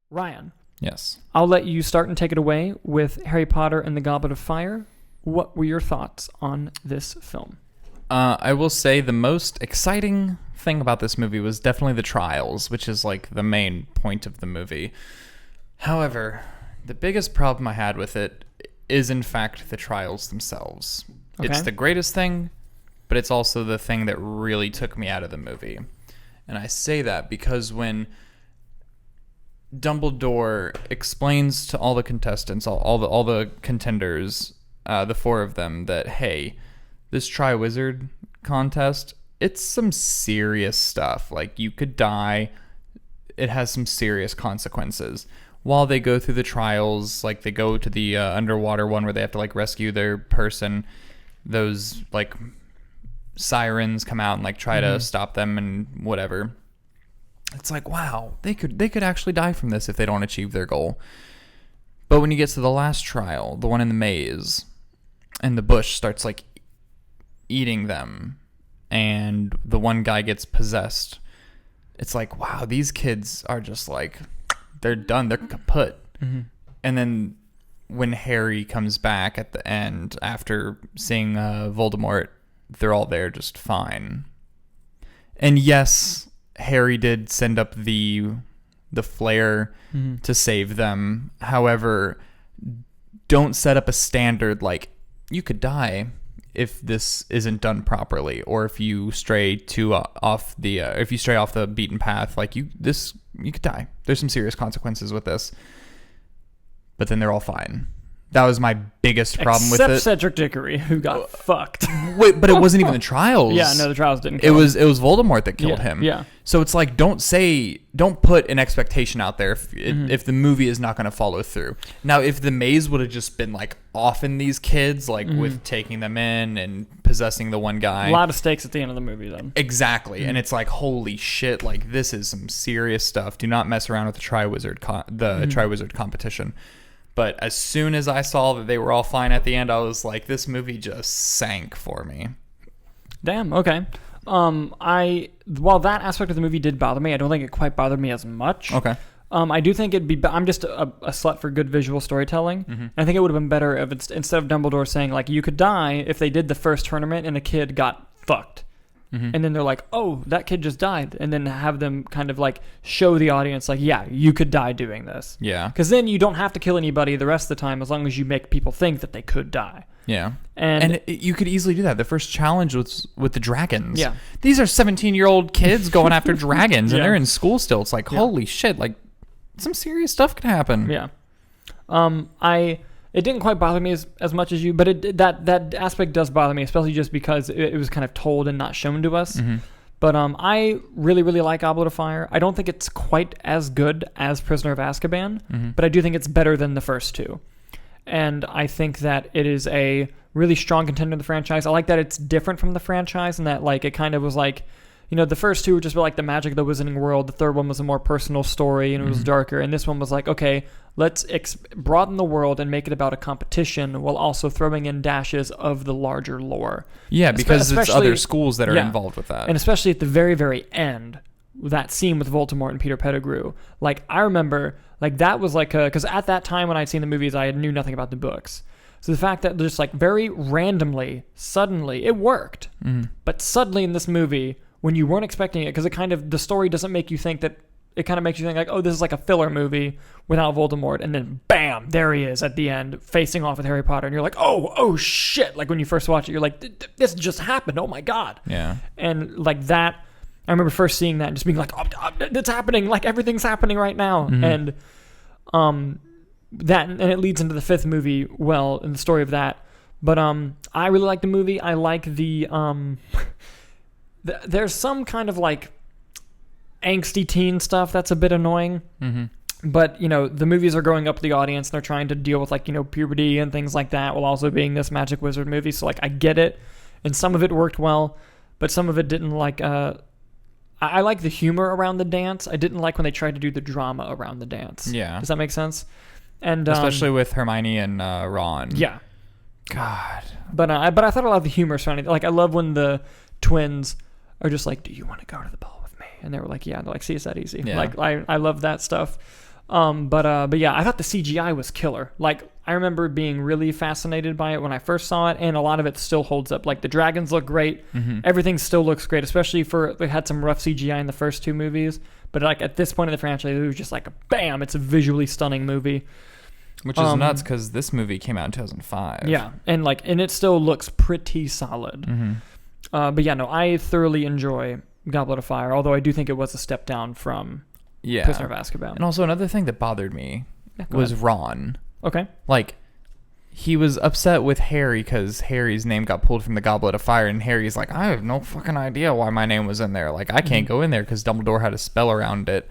Ryan. Yes. I'll let you start and take it away with Harry Potter and the Goblet of Fire. What were your thoughts on this film? I will say the most exciting thing about this movie was definitely the trials, which is like the main point of the movie. However, the biggest problem I had with it is in fact the trials themselves. Okay. It's the greatest thing, but it's also the thing that really took me out of the movie. And I say that because when Dumbledore explains to all the contestants, all the contenders, the four of them, that, hey, this Triwizard contest, it's some serious stuff. Like, you could die. It has some serious consequences. While they go through the trials, like, they go to the underwater one where they have to, like, rescue their person, those, like, sirens come out and, like, try to stop them and whatever. It's like, wow, they could actually die from this if they don't achieve their goal. But when you get to the last trial, the one in the maze, and the bush starts, like, eating them, and the one guy gets possessed, it's like, wow, these kids are just, like, they're done. They're kaput. Mm-hmm. And then when Harry comes back at the end, after seeing Voldemort, they're all there just fine. And yes, Harry did send up the flare to save them. However, don't set up a standard like you could die if this isn't done properly, or if you stray off the beaten path. Like you could die. There's some serious consequences with this. But then they're all fine. That was my biggest problem with it. Except Cedric Diggory, who got fucked. Wait, but it wasn't even the trials. Yeah, no, the trials didn't kill him. It was Voldemort that killed him. Yeah. So it's like, don't put an expectation out there if the movie is not going to follow through. Now, if the maze would have just been like offing these kids, like with taking them in and possessing the one guy. A lot of stakes at the end of the movie then. Exactly. And it's like, holy shit, like this is some serious stuff. Do not mess around with the Triwizard Triwizard competition. But as soon as I saw that they were all fine at the end, I was like, this movie just sank for me. Damn, okay. While that aspect of the movie did bother me, I don't think it quite bothered me as much. Okay. I do think I'm just a slut for good visual storytelling. Mm-hmm. And I think it would have been better if instead of Dumbledore saying, like, you could die if they did the first tournament and a kid got fucked. Mm-hmm. And then they're like, oh, that kid just died. And then have them kind of like show the audience like, yeah, you could die doing this. Yeah. Because then you don't have to kill anybody the rest of the time as long as you make people think that they could die. Yeah. And you could easily do that. The first challenge was with the dragons. Yeah. These are 17-year-old kids going after dragons and they're in school still. It's like, holy shit, like some serious stuff can happen. Yeah. It didn't quite bother me as much as you, but that aspect does bother me, especially just because it was kind of told and not shown to us. Mm-hmm. But I really, really like Goblet of Fire. I don't think it's quite as good as Prisoner of Azkaban, but I do think it's better than the first two. And I think that it is a really strong contender in the franchise. I like that it's different from the franchise and that like it kind of was like, you know, the first two were just like the magic of the Wizarding World. The third one was a more personal story and it was darker. And this one was like, okay, let's broaden the world and make it about a competition while also throwing in dashes of the larger lore. Yeah, because it's other schools that are involved with that. And especially at the very, very end, that scene with Voldemort and Peter Pettigrew. Like, I remember, like, that was like because at that time when I'd seen the movies, I knew nothing about the books. So the fact that just like very randomly, suddenly, it worked. But suddenly in this movie, when you weren't expecting it, because it kind of, the story doesn't make you think that, it kind of makes you think like, oh, this is like a filler movie without Voldemort, and then bam, there he is at the end, facing off with Harry Potter, and you're like, oh shit, like when you first watch it, you're like, this just happened, oh my god. Yeah. And like that, I remember first seeing that and just being like, oh, it's happening, like everything's happening right now. And that, and it leads into the fifth movie, well, in the story of that. But I really like the movie. I like the there's some kind of like angsty teen stuff that's a bit annoying. But, you know, the movies are growing up to the audience and they're trying to deal with like, you know, puberty and things like that while also being this magic wizard movie. So like I get it. And some of it worked well, but some of it didn't. Like I like the humor around the dance. I didn't like when they tried to do the drama around the dance. Yeah. Does that make sense? And especially with Hermione and Ron. Yeah. God. But I thought a lot of the humor surrounding it. Like I love when the twins are just like, do you want to go to the ball with me? And they were like, yeah. And they're like, see, it's that easy. Yeah. Like I love that stuff. But yeah, I thought the CGI was killer. Like, I remember being really fascinated by it when I first saw it, and a lot of it still holds up. Like, the dragons look great. Everything still looks great, especially for, they had some rough CGI in the first 2 movies. But like at this point in the franchise, it was just like, bam, it's a visually stunning movie. Which is nuts because this movie came out in 2005. Yeah, and it still looks pretty solid. But yeah, no, I thoroughly enjoy Goblet of Fire, although I do think it was a step down from Prisoner of Azkaban. And also another thing that bothered me was Ron. Okay. Like, he was upset with Harry because Harry's name got pulled from the Goblet of Fire, and Harry's like, I have no fucking idea why my name was in there. Like, I can't go in there because Dumbledore had a spell around it.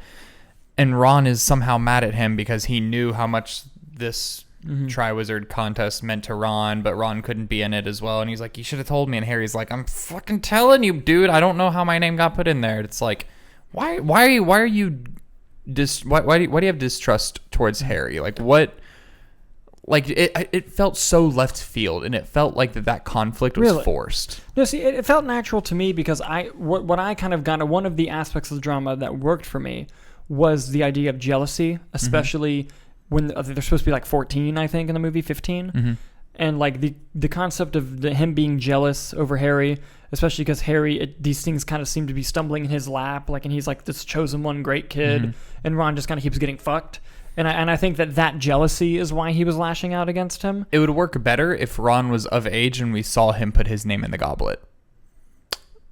And Ron is somehow mad at him because he knew how much this Triwizard contest meant to Ron, but Ron couldn't be in it as well. And he's like, you should have told me. And Harry's like, I'm fucking telling you, dude. I don't know how my name got put in there. It's like, why are you why do you have distrust towards Harry? Like, what? Like, it felt so left field, and it felt like that conflict was forced. No, see, it felt natural to me because what I kind of got, one of the aspects of the drama that worked for me was the idea of jealousy, especially when they're supposed to be like 14, I think, in the movie, 15. And like the concept of him being jealous over Harry, especially because Harry, these things kind of seem to be stumbling in his lap, like, and he's like this chosen one great kid, and Ron just kind of keeps getting fucked. And I think that jealousy is why he was lashing out against him. It would work better if Ron was of age and we saw him put his name in the goblet.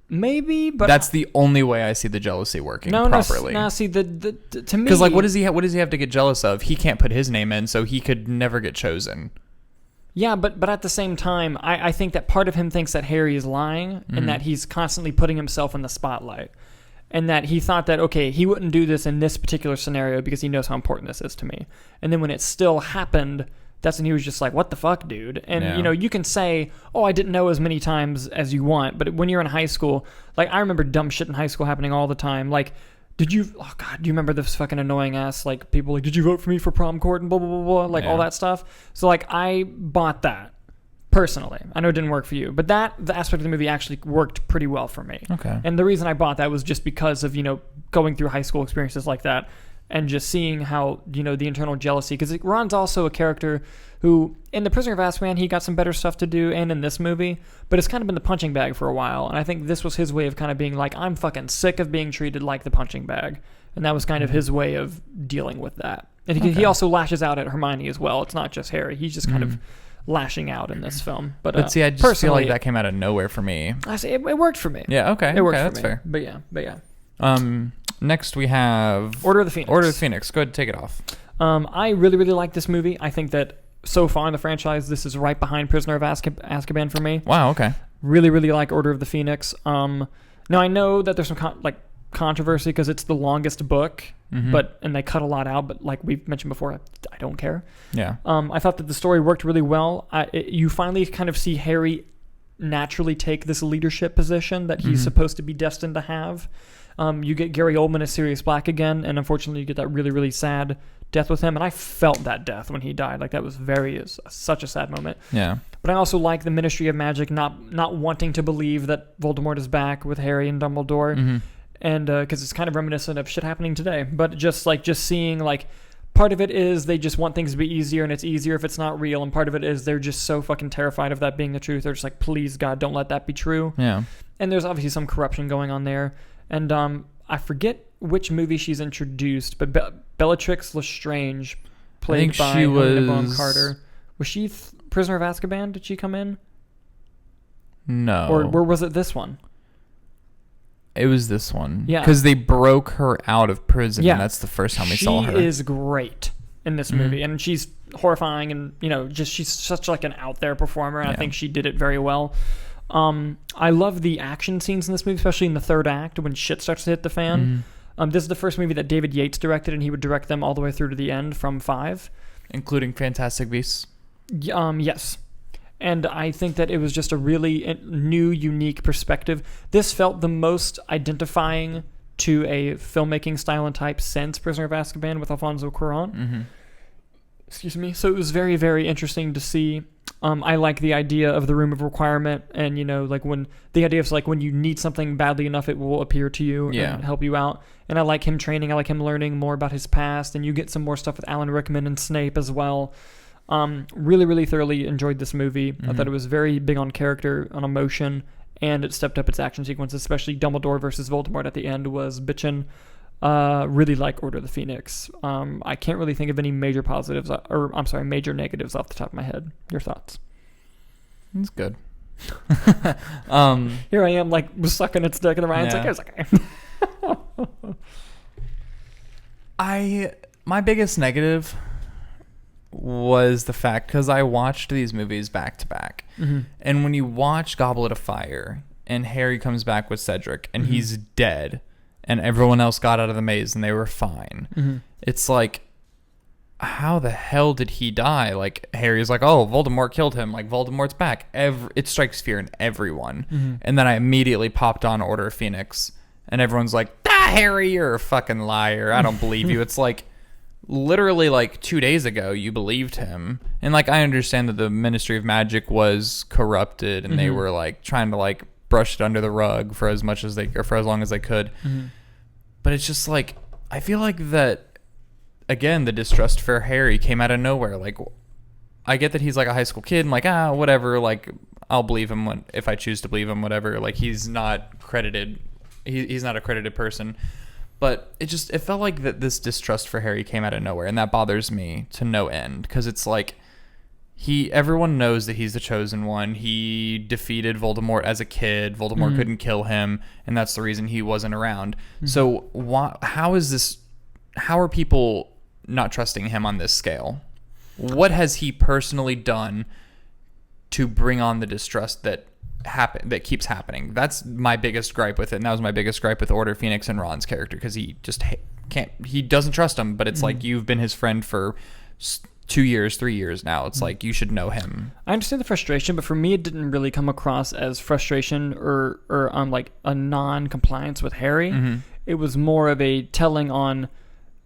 Maybe, but that's the only way I see the jealousy working properly. No, see, to me, because like, what does he have to get jealous of? He can't put his name in, so he could never get chosen. Yeah, but at the same time, I think that part of him thinks that Harry is lying and that he's constantly putting himself in the spotlight. And that he thought that, okay, he wouldn't do this in this particular scenario because he knows how important this is to me. And then when it still happened, that's when he was just like, what the fuck, dude? And, you can say, oh, I didn't know as many times as you want. But when you're in high school, like, I remember dumb shit in high school happening all the time. Like, do you remember this fucking annoying ass, like, people like, did you vote for me for prom court and blah, blah, blah, blah, like, all that stuff. So, like, I bought that. Personally, I know it didn't work for you, but the aspect of the movie actually worked pretty well for me. Okay. And the reason I bought that was just because of, going through high school experiences like that and just seeing how, the internal jealousy. Because Ron's also a character who, in The Prisoner of Azkaban, he got some better stuff to do, and in this movie, but it's kind of been the punching bag for a while. And I think this was his way of kind of being like, I'm fucking sick of being treated like the punching bag. And that was kind of his way of dealing with that. And he also lashes out at Hermione as well. It's not just Harry. He's just kind of lashing out in this film. But see, I just feel like that came out of nowhere for me. I say it worked for me. Yeah, okay. It worked for that's me. Fair. But yeah. Next we have Order of the Pheonix. Order of the Pheonix. Go ahead, take it off. I really, really like this movie. I think that so far in the franchise, this is right behind Prisoner of Azkaban for me. Wow, okay. Really, really like Order of the Pheonix. Now I know that there's some controversy because it's the longest book, and they cut a lot out, but like we've mentioned before, I don't care. Yeah. I thought that the story worked really well. You finally kind of see Harry naturally take this leadership position that he's supposed to be destined to have. You get Gary Oldman as Sirius Black again, and unfortunately you get that really, really sad death with him, and I felt that death when he died. Like, that was such a sad moment. Yeah. But I also like the Ministry of Magic not wanting to believe that Voldemort is back with Harry and Dumbledore. And because it's kind of reminiscent of shit happening today, but just seeing, like, part of it is they just want things to be easier, and it's easier if it's not real, and part of it is they're just so fucking terrified of that being the truth. They're just like, please God, don't let that be true. Yeah. And there's obviously some corruption going on there, and I forget which movie she's introduced, but Bellatrix Lestrange, played by Helena Bonham Carter. Was she Prisoner of Azkaban? Did she come in? No. Or was it this one? It was this one. Yeah. Because they broke her out of prison, and that's the first time we saw her. She is great in this movie, and she's horrifying, and, she's such like an out there performer, and I think she did it very well. I love the action scenes in this movie, especially in the third act when shit starts to hit the fan. This is the first movie that David Yates directed, and he would direct them all the way through to the end from 5. Including Fantastic Beasts? Yes. And I think that it was just a really new, unique perspective. This felt the most identifying to a filmmaking style and type since Prisoner of Azkaban with Alfonso Cuarón. Excuse me. So it was very, very interesting to see. I like the idea of the room of requirement, and like when the idea of like when you need something badly enough, it will appear to you and help you out. And I like him training. I like him learning more about his past, and you get some more stuff with Alan Rickman and Snape as well. Really, really thoroughly enjoyed this movie. I thought it was very big on character, on emotion, and it stepped up its action sequence, especially Dumbledore versus Voldemort at the end was bitchin'. Really like Order of the Phoenix. I can't really think of any major positives, major negatives off the top of my head. Your thoughts? It's good. Here I am, like, sucking its dick, and the Ryan's like, it's okay. My biggest negative was the fact, because I watched these movies back to back, and when you watch Goblet of Fire, and Harry comes back with Cedric, and he's dead, and everyone else got out of the maze and they were fine. It's like, how the hell did he die? Like, Harry's like, oh, Voldemort killed him. Like, Voldemort's back. It strikes fear in everyone. And then I immediately popped on Order of Phoenix, and everyone's like, Harry, you're a fucking liar. I don't believe you. It's like, literally, like, 2 days ago, you believed him. And, like, I understand that the Ministry of Magic was corrupted, and they were, like, trying to, like, brush it under the rug for as long as they could. But it's just like, I feel like that, again, the distrust for Harry came out of nowhere. Like, I get that he's like a high school kid and like, whatever, like, I'll believe him if I choose to believe him, whatever. Like, he's not credited. He's not a credited person. But it felt like that this distrust for Harry came out of nowhere, and that bothers me to no end, because it's like, everyone knows that he's the chosen one. He defeated Voldemort as a kid. Voldemort couldn't kill him, and that's the reason he wasn't around. So how are people not trusting him on this scale? What has he personally done to bring on the distrust that keeps happening? That's my biggest gripe with it, and that was my biggest gripe with Order of Phoenix and Ron's character, because he just he doesn't trust him, but it's like, you've been his friend for 2 years, 3 years now. It's like, you should know him. I understand the frustration, but for me, it didn't really come across as frustration or like a non-compliance with Harry. It was more of a telling on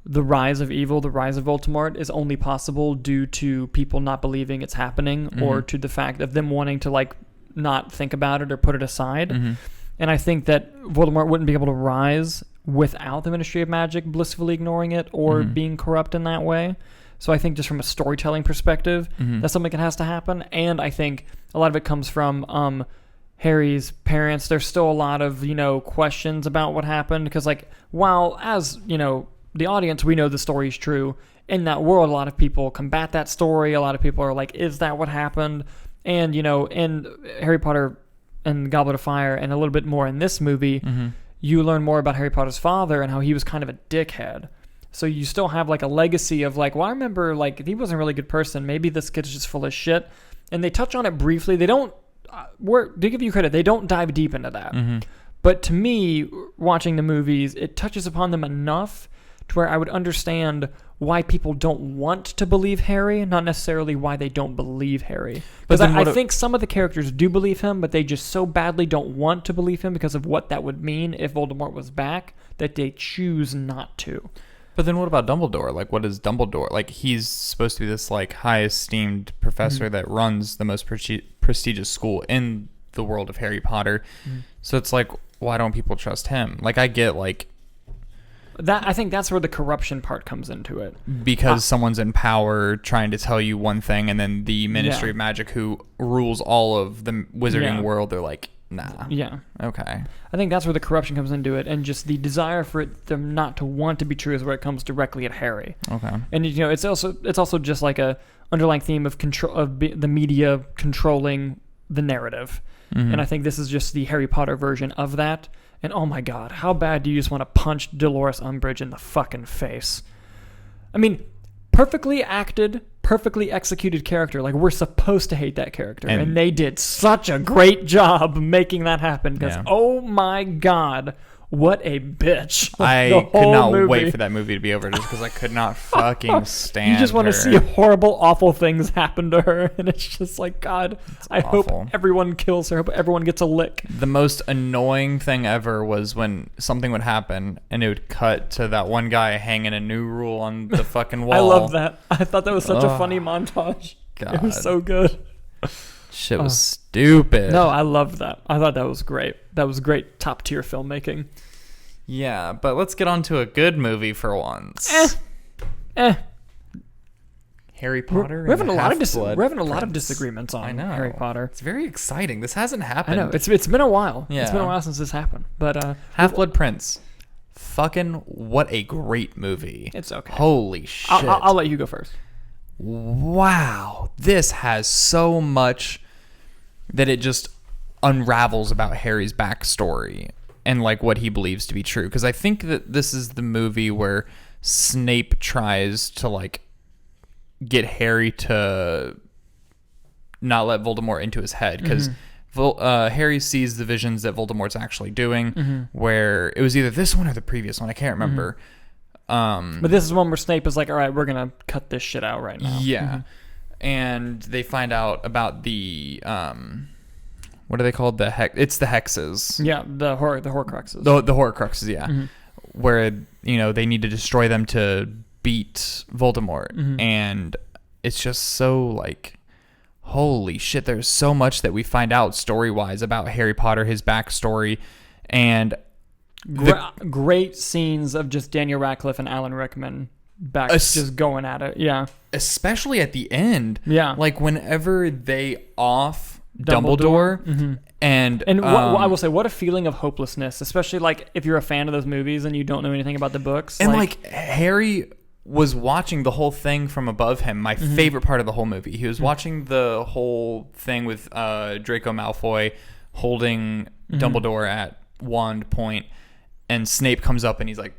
the rise of evil, the rise of Voldemort is only possible due to people not believing it's happening, or to the fact of them wanting to, like, not think about it or put it aside. And I think that Voldemort wouldn't be able to rise without the Ministry of Magic blissfully ignoring it or being corrupt in that way. So I think just from a storytelling perspective, that's something that has to happen. And I think a lot of it comes from Harry's parents. There's still a lot of, questions about what happened. Because, like, while as, the audience, we know the story's true. In that world, a lot of people combat that story. A lot of people are like, is that what happened? And, in Harry Potter and the Goblet of Fire, and a little bit more in this movie, you learn more about Harry Potter's father and how he was kind of a dickhead. So you still have, like, a legacy of, like, well, I remember, like, he wasn't a really good person. Maybe this kid's just full of shit. And they touch on it briefly. They don't, to give you credit, they don't dive deep into that. But to me, watching the movies, it touches upon them enough to where I would understand why people don't want to believe Harry, not necessarily why they don't believe Harry. Because I think some of the characters do believe him, but they just so badly don't want to believe him because of what that would mean if Voldemort was back, that they choose not to. But then what about Dumbledore? Like, what is Dumbledore? Like, he's supposed to be this, like, high-esteemed professor that runs the most prestigious school in the world of Harry Potter. So it's like, why don't people trust him? Like, I get, like... I think that's where the corruption part comes into it. Because someone's in power trying to tell you one thing, and then the Ministry of Magic, who rules all of the wizarding world, they're like, nah. Yeah. Okay. I think that's where the corruption comes into it, and just the desire for them not to want to be true is where it comes directly at Harry. Okay. And it's also just like a underlying theme of control of the media controlling the narrative. And I think this is just the Harry Potter version of that. And oh my God, how bad do you just want to punch Dolores Umbridge in the fucking face? I mean, perfectly acted, perfectly executed character. Like, we're supposed to hate that character. And they did such a great job making that happen. Because, oh my God, what a bitch. I could not wait for that movie to be over just because I could not fucking stand You just want to see horrible, awful things happen to her. And it's just like, God, I hope everyone kills her. I hope everyone gets a lick. The most annoying thing ever was when something would happen and it would cut to that one guy hanging a new rule on the fucking wall. I love that. I thought that was such a funny montage. God. It was so good. Shit was stupid. No, I loved that. I thought that was great. That was great top tier filmmaking. Yeah, but let's get on to a good movie for once. Harry Potter. We're having a lot of disagreements on Harry Potter. It's very exciting. This hasn't happened. I know. It's been a while. Yeah. It's been a while since this happened. But Half-Blood Prince. Fucking what a great movie. It's okay. Holy shit. I'll let you go first. Wow. This has so much that it just unravels about Harry's backstory and like what he believes to be true. Because I think that this is the movie where Snape tries to like get Harry to not let Voldemort into his head, because Harry sees the visions that Voldemort's actually doing, where it was either this one or the previous one. I can't remember. But this is one where Snape is like, all right, we're going to cut this shit out right now. Yeah. And they find out about the, what are they called? It's the hexes. Yeah, the Horcruxes. The Horcruxes, yeah. Where, they need to destroy them to beat Voldemort. And it's just so like, holy shit, there's so much that we find out story-wise about Harry Potter, his backstory, and great scenes of just Daniel Radcliffe and Alan Rickman just going at it. Yeah. Especially at the end. Yeah. Like whenever they off Dumbledore. And I will say, what a feeling of hopelessness, especially like if you're a fan of those movies and you don't know anything about the books. And like Harry was watching the whole thing from above him. My favorite part of the whole movie. He was watching the whole thing with Draco Malfoy holding Dumbledore at wand point, and Snape comes up and he's like,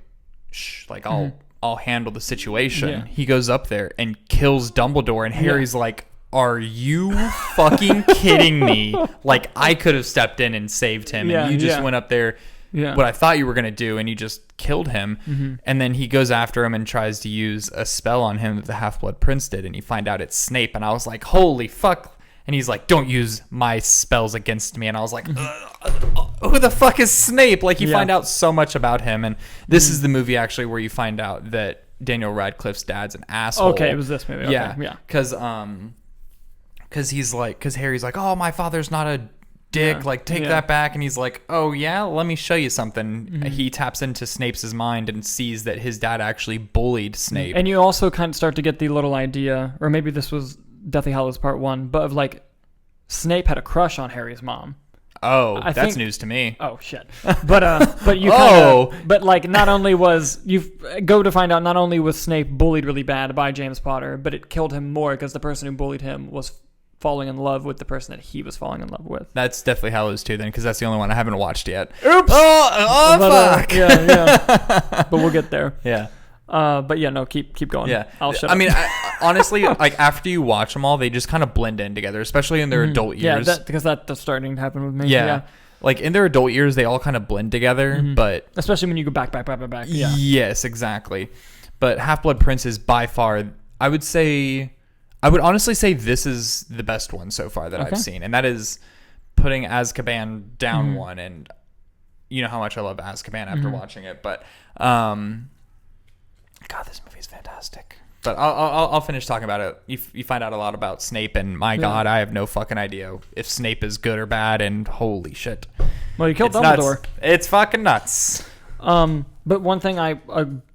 "Shh, like I'll handle the situation." Yeah. He goes up there and kills Dumbledore, and Harry's like, "Are you fucking kidding me? Like I could have stepped in and saved him, and you just went up there." Yeah. What I thought you were going to do, and you just killed him. And then he goes after him and tries to use a spell on him that the Half-Blood Prince did, and you find out it's Snape, and I was like, holy fuck. And he's like, don't use my spells against me. And I was like, who the fuck is Snape? Like, you find out so much about him, and this is the movie, actually, where you find out that Daniel Radcliffe's dad's an asshole. Okay, it was this movie. Okay. Yeah. Because Harry's like, oh, my father's not a dick, like take that back, and he's like, oh yeah, let me show you something. He taps into Snape's mind and sees that his dad actually bullied Snape. And you also kind of start to get the little idea, or maybe this was Deathly Hallows Part 1, but of like Snape had a crush on Harry's mom. That's news to me. Oh shit. But you but like not only was not only was Snape bullied really bad by James Potter, but it killed him more because the person who bullied him was falling in love with the person that he was falling in love with. That's definitely Hallows 2 then, because that's the only one I haven't watched yet. Oops! Fuck! Yeah. But we'll get there. Yeah. But yeah, no, keep going. Yeah. I'll shut up. I mean, honestly, like after you watch them all, they just kind of blend in together, especially in their adult years. Yeah, because that's starting to happen with me. Yeah. Like in their adult years, they all kind of blend together, but... Especially when you go back. Yeah. Yes, exactly. But Half-Blood Prince is by far, I would honestly say this is the best one so far that I've seen. And that is putting Azkaban down one. And you know how much I love Azkaban after watching it. But, God, this movie is fantastic. But I'll finish talking about it. You find out a lot about Snape. And my God, I have no fucking idea if Snape is good or bad. And holy shit. Well, you killed Dumbledore. Nuts. It's fucking nuts. But one thing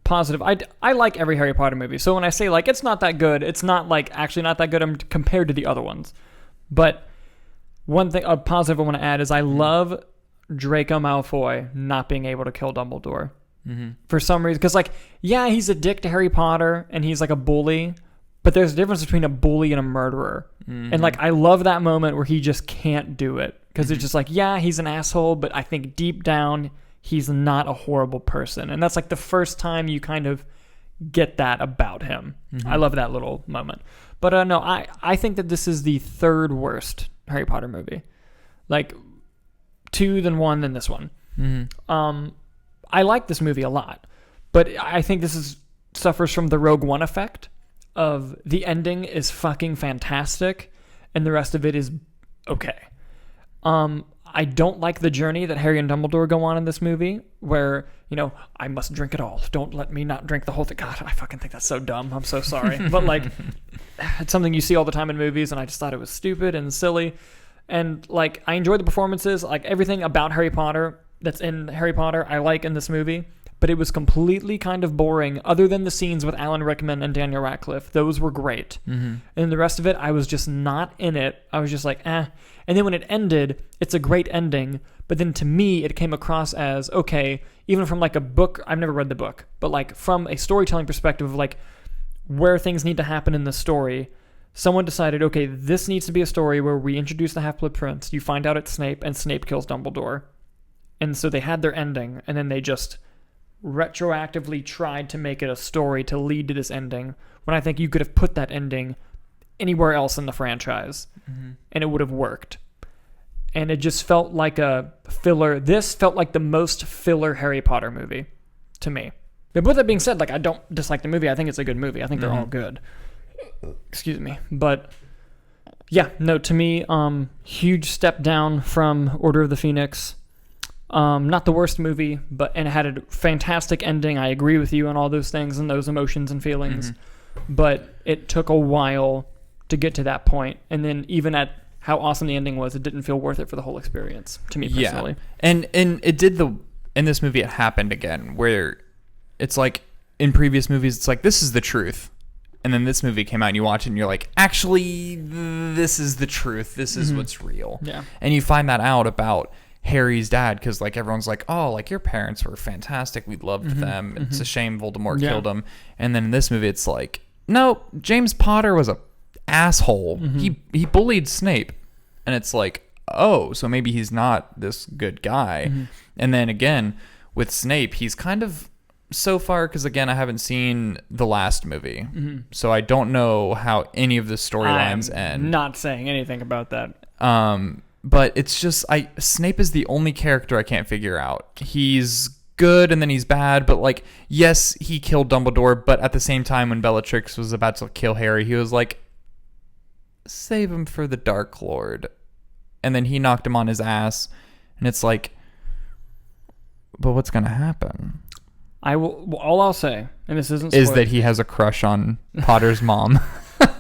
positive. I like every Harry Potter movie. So when I say like it's not that good, it's not like actually not that good compared to the other ones. But one thing, a positive I want to add is I love Draco Malfoy not being able to kill Dumbledore for some reason. Because like, yeah, he's a dick to Harry Potter and he's like a bully, but there's a difference between a bully and a murderer. And like, I love that moment where he just can't do it because it's just like, yeah, he's an asshole, but I think deep down he's not a horrible person. And that's like the first time you kind of get that about him. I love that little moment. But no, I think that this is the third worst Harry Potter movie. Like 2, then 1, then this one. I like this movie a lot. But I think this suffers from the Rogue One effect of the ending is fucking fantastic and the rest of it is okay. I don't like the journey that Harry and Dumbledore go on in this movie where, I must drink it all. Don't let me not drink the whole thing. God, I fucking think that's so dumb. I'm so sorry. But like, it's something you see all the time in movies, and I just thought it was stupid and silly. And like, I enjoyed the performances, like everything about Harry Potter that's in Harry Potter, I like in this movie. But it was completely kind of boring, other than the scenes with Alan Rickman and Daniel Radcliffe. Those were great. Mm-hmm. And the rest of it, I was just not in it. I was just like, eh. And then when it ended, it's a great ending. But then to me, it came across as, okay, even from like a book, I've never read the book, but like from a storytelling perspective of like where things need to happen in the story, someone decided, okay, this needs to be a story where we introduce the Half-Blood Prince, you find out it's Snape, and Snape kills Dumbledore. And so they had their ending, and then they just retroactively tried to make it a story to lead to this ending, when I think you could have put that ending anywhere else in the franchise, and it would have worked. And it just felt like a filler. This felt like the most filler Harry Potter movie to me. But with that being said, like, I don't dislike the movie. I think it's a good movie. I think they're all good. Excuse me. But yeah, no, to me, huge step down from Order of the Pheonix. Not the worst movie, and it had a fantastic ending. I agree with you on all those things and those emotions and feelings. But it took a while to get to that point. And then even at how awesome the ending was, it didn't feel worth it for the whole experience, to me personally. Yeah. And it did in this movie, it happened again, where it's like, in previous movies, it's like, this is the truth. And then this movie came out and you watch it and you're like, actually, this is the truth. This is what's real. Yeah. And you find that out about Harry's dad, because like everyone's like, oh, like your parents were fantastic, we loved them, it's a shame Voldemort killed them. And then in this movie it's like, no, James Potter was a asshole. He bullied Snape, and it's like, oh, so maybe he's not this good guy. And then again with Snape, he's kind of, so far, because again I haven't seen the last movie, so I don't know how any of the storylines end. Not saying anything about that. But it's just, Snape is the only character I can't figure out. He's good and then he's bad, but like, yes, he killed Dumbledore, but at the same time when Bellatrix was about to kill Harry, he was like, save him for the Dark Lord. And then he knocked him on his ass, and it's like, but what's going to happen? All I'll say, and this isn't spoiler, is that he has a crush on Potter's mom.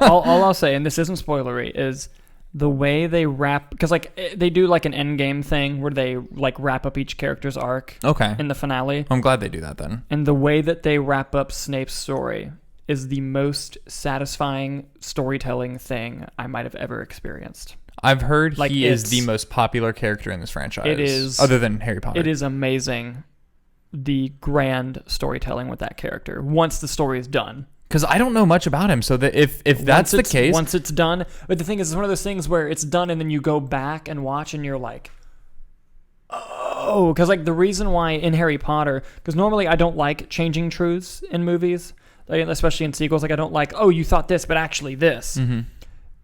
all I'll say, and this isn't spoilery, is the way they wrap, because like they do like an end game thing where they like wrap up each character's arc in the finale. I'm glad they do that then. And the way that they wrap up Snape's story is the most satisfying storytelling thing I might have ever experienced. I've heard like, he is the most popular character in this franchise. It is, other than Harry Potter. It is amazing, the grand storytelling with that character once the story is done. Because I don't know much about him, so that if that's the case, once it's done, but the thing is, it's one of those things where it's done and then you go back and watch and you're like, oh, because like the reason why in Harry Potter, because normally I don't like changing truths in movies, like, especially in sequels. Like I don't like, oh, you thought this, but actually this,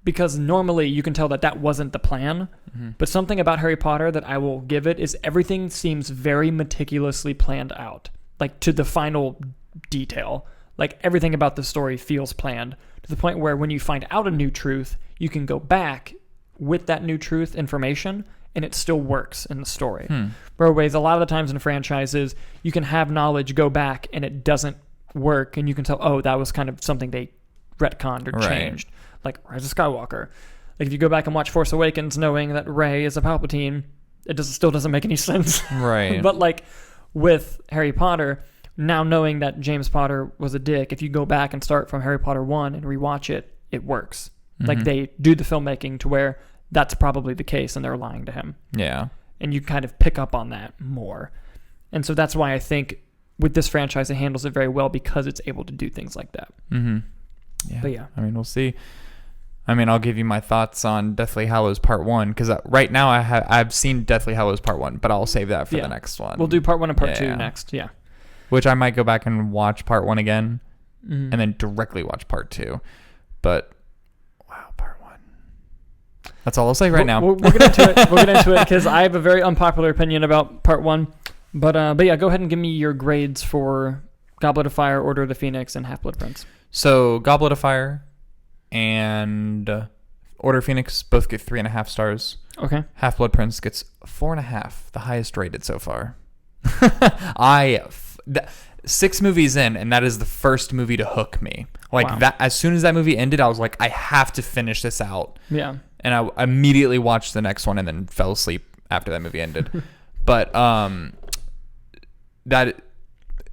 because normally you can tell that wasn't the plan. But something about Harry Potter that I will give it is everything seems very meticulously planned out, like to the final detail. Like everything about the story feels planned to the point where when you find out a new truth, you can go back with that new truth information and it still works in the story. Whereas a lot of the times in franchises, you can have knowledge, go back, and it doesn't work, and you can tell, oh, that was kind of something they retconned or changed. Like Rise of Skywalker. Like if you go back and watch Force Awakens knowing that Rey is a Palpatine, it still doesn't make any sense. Right. But like with Harry Potter, now knowing that James Potter was a dick, if you go back and start from Harry Potter 1 and rewatch it, it works. Like they do the filmmaking to where that's probably the case and they're lying to him. Yeah. And you kind of pick up on that more. And so that's why I think with this franchise, it handles it very well because it's able to do things like that. Yeah. But yeah. I mean, we'll see. I mean, I'll give you my thoughts on Deathly Hallows Part 1, because right now I've seen Deathly Hallows Part 1, but I'll save that for the next one. We'll do Part 1 and Part 2 next, Which I might go back and watch Part 1 again, and then directly watch Part 2. But, wow, Part 1. That's all I'll say right now. We'll get into it. We'll get into it, because I have a very unpopular opinion about Part 1. But yeah, go ahead and give me your grades for Goblet of Fire, Order of the Pheonix, and Half-Blood Prince. So, Goblet of Fire and Order of Pheonix both get 3.5 stars. Okay. Half-Blood Prince gets 4.5, the highest rated so far. 6 movies in, and that is the first movie to hook me. Like Wow. that, as soon as that movie ended, I was like, I have to finish this out. Yeah. And I immediately watched the next one and then fell asleep after that movie ended. But that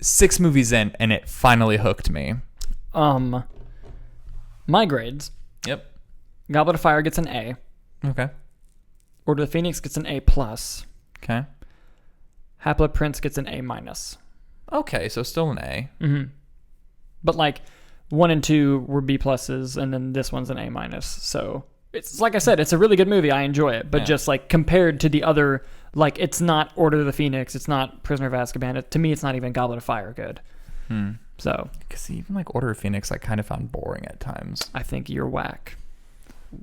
6 movies in, and it finally hooked me. My grades. Yep. Goblet of Fire gets an A. Okay. Order of the Pheonix gets an A+. Okay. Half-Blood Prince gets an A-. Okay, so still an A. Mm-hmm. But like 1 and 2 were B+, and then this one's an A-. So it's like I said, it's a really good movie. I enjoy it, but just like compared to the other, like it's not Order of the Pheonix, it's not Prisoner of Azkaban. To me, it's not even Goblet of Fire good. So because even like Order of Phoenix, I kind of found boring at times. I think you're whack.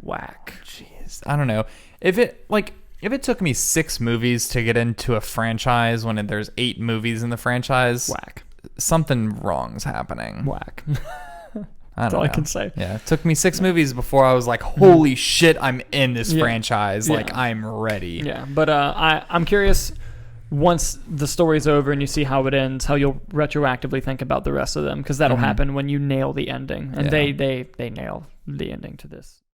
Jeez, I don't know if it took me 6 movies to get into a franchise when there's 8 movies in the franchise. Whack. Something wrong's happening. Whack. That's all I can say. Yeah, it took me 6 movies before I was like, holy shit, I'm in this franchise. Yeah. Like, I'm ready. Yeah, but I'm curious, once the story's over and you see how it ends, how you'll retroactively think about the rest of them, because that'll happen when you nail the ending. And they nail the ending to this.